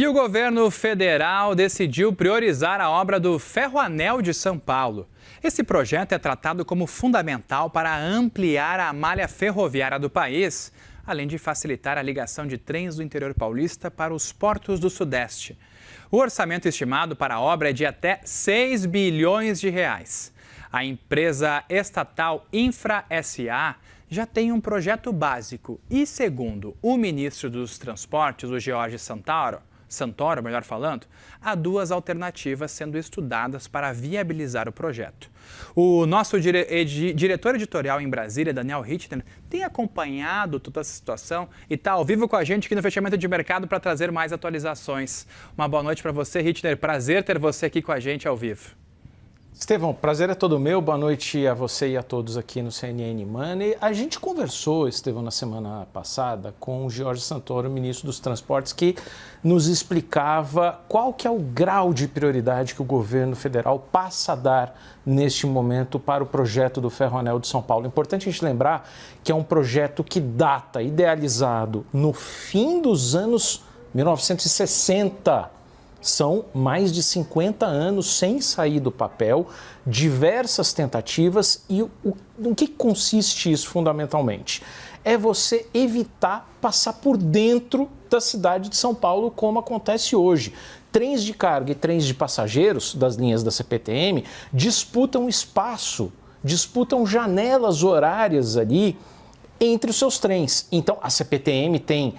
E o governo federal decidiu priorizar a obra do Ferroanel de São Paulo. Esse projeto é tratado como fundamental para ampliar a malha ferroviária do país, além de facilitar a ligação de trens do interior paulista para os portos do Sudeste. O orçamento estimado para a obra é de até 6 bilhões de reais. A empresa estatal Infra SA já tem um projeto básico e, segundo o ministro dos Transportes, o Jorge Santoro, melhor falando, há duas alternativas sendo estudadas para viabilizar o projeto. O nosso diretor editorial em Brasília, Daniel Richtner, tem acompanhado toda essa situação e está ao vivo com a gente aqui no Fechamento de Mercado para trazer mais atualizações. Uma boa noite para você, Richtner. Prazer ter você aqui com a gente ao vivo. Estevão, prazer é todo meu. Boa noite a você e a todos aqui no CNN Money. A gente conversou, Estevão, na semana passada com o Jorge Santoro, ministro dos Transportes, que nos explicava qual que é o grau de prioridade que o governo federal passa a dar neste momento para o projeto do Ferroanel de São Paulo. Importante a gente lembrar que é um projeto que data, idealizado no fim dos anos 1960. São mais de 50 anos sem sair do papel, diversas tentativas e no que consiste isso fundamentalmente? É você evitar passar por dentro da cidade de São Paulo como acontece hoje. Trens de carga e trens de passageiros das linhas da CPTM disputam espaço, disputam janelas horárias ali entre os seus trens. Então, a CPTM tem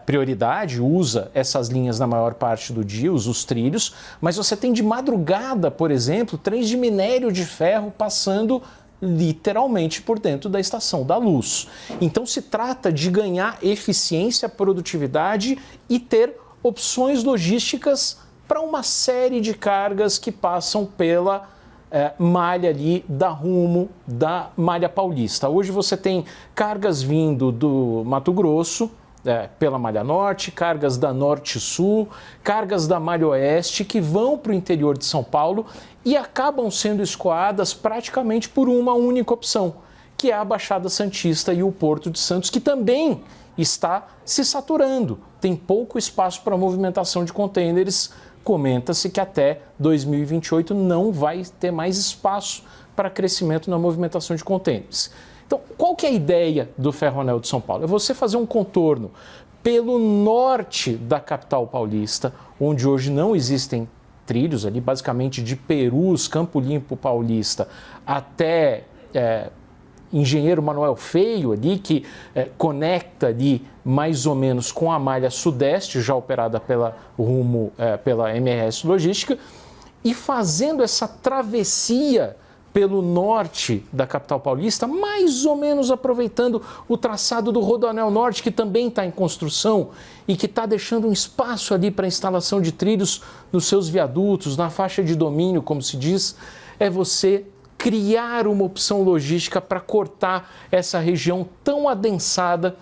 prioridade, usa essas linhas na maior parte do dia, usa os trilhos, mas você tem de madrugada, por exemplo, trens de minério de ferro passando literalmente por dentro da Estação da Luz. Então, se trata de ganhar eficiência, produtividade e ter opções logísticas para uma série de cargas que passam pela malha ali da Rumo, da malha paulista. Hoje você tem cargas vindo do Mato Grosso, pela malha norte, cargas da norte-sul, cargas da malha oeste que vão para o interior de São Paulo e acabam sendo escoadas praticamente por uma única opção, que é a Baixada Santista e o Porto de Santos, que também está se saturando. Tem pouco espaço para movimentação de contêineres. Comenta-se que até 2028 não vai ter mais espaço para crescimento na movimentação de contêineres. Então, qual que é a ideia do Ferroanel de São Paulo? É você fazer um contorno pelo norte da capital paulista, onde hoje não existem trilhos ali, basicamente de Perus, Campo Limpo Paulista, até Engenheiro Manuel Feio ali, que conecta ali mais ou menos com a malha sudeste, já operada pela Rumo, pela MRS Logística, e fazendo essa travessia pelo norte da capital paulista, mais ou menos aproveitando o traçado do Rodoanel Norte, que também está em construção e que está deixando um espaço ali para instalação de trilhos nos seus viadutos, na faixa de domínio, como se diz, é você criar uma opção logística para cortar essa região tão adensada,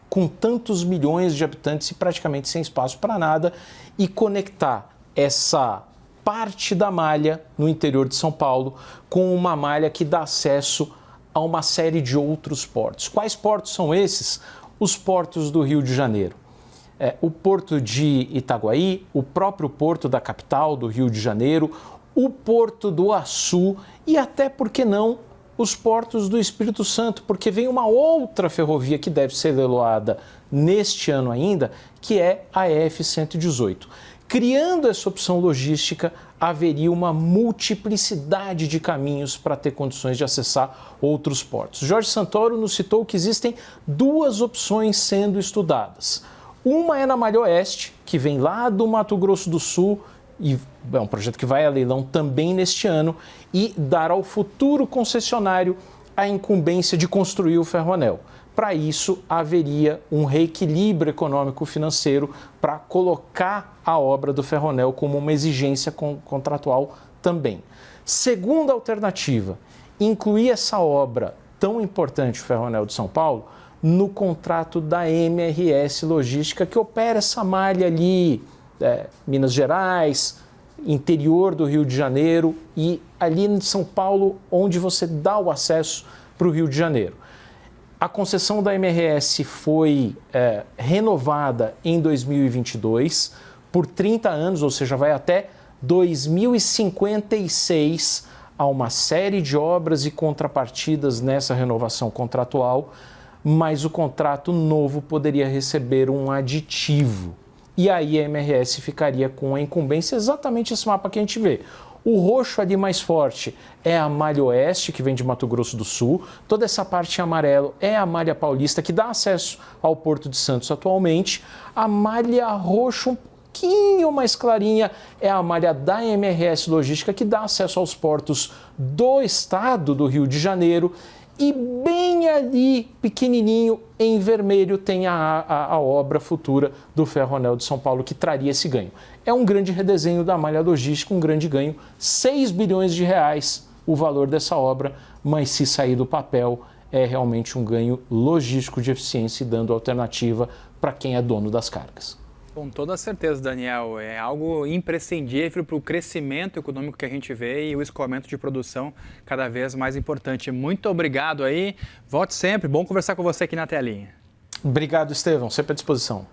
com tantos milhões de habitantes e praticamente sem espaço para nada, e conectar essa parte da malha no interior de São Paulo com uma malha que dá acesso a uma série de outros portos. Quais portos são esses? Os portos do Rio de Janeiro. O porto de Itaguaí, o próprio porto da capital do Rio de Janeiro, o porto do Açu e até, por que não, os portos do Espírito Santo, porque vem uma outra ferrovia que deve ser leiloada neste ano ainda, que é a EF-118. Criando essa opção logística, haveria uma multiplicidade de caminhos para ter condições de acessar outros portos. Jorge Santoro nos citou que existem duas opções sendo estudadas. Uma é na malha oeste, que vem lá do Mato Grosso do Sul, e é um projeto que vai a leilão também neste ano, e dar ao futuro concessionário a incumbência de construir o Ferroanel. Para isso, haveria um reequilíbrio econômico-financeiro para colocar a obra do Ferroanel como uma exigência contratual também. Segunda alternativa, incluir essa obra tão importante, o Ferroanel de São Paulo, no contrato da MRS Logística, que opera essa malha ali, Minas Gerais, interior do Rio de Janeiro e ali em São Paulo, onde você dá o acesso para o Rio de Janeiro. A concessão da MRS foi renovada em 2022 por 30 anos, ou seja, vai até 2056. Há uma série de obras e contrapartidas nessa renovação contratual, mas o contrato novo poderia receber um aditivo. E aí a MRS ficaria com a incumbência, exatamente esse mapa que a gente vê. O roxo ali mais forte é a malha oeste, que vem de Mato Grosso do Sul. Toda essa parte em amarelo é a malha paulista, que dá acesso ao Porto de Santos atualmente. A malha roxa, um pouquinho mais clarinha, é a malha da MRS Logística, que dá acesso aos portos do estado do Rio de Janeiro. E bem ali, pequenininho, em vermelho, tem a obra futura do Ferroanel de São Paulo, que traria esse ganho. É um grande redesenho da malha logística, um grande ganho, 6 bilhões de reais o valor dessa obra, mas se sair do papel, é realmente um ganho logístico de eficiência e dando alternativa para quem é dono das cargas. Com toda certeza, Daniel, é algo imprescindível para o crescimento econômico que a gente vê e o escoamento de produção cada vez mais importante. Muito obrigado aí, volte sempre, bom conversar com você aqui na telinha. Obrigado, Estevão, sempre à disposição.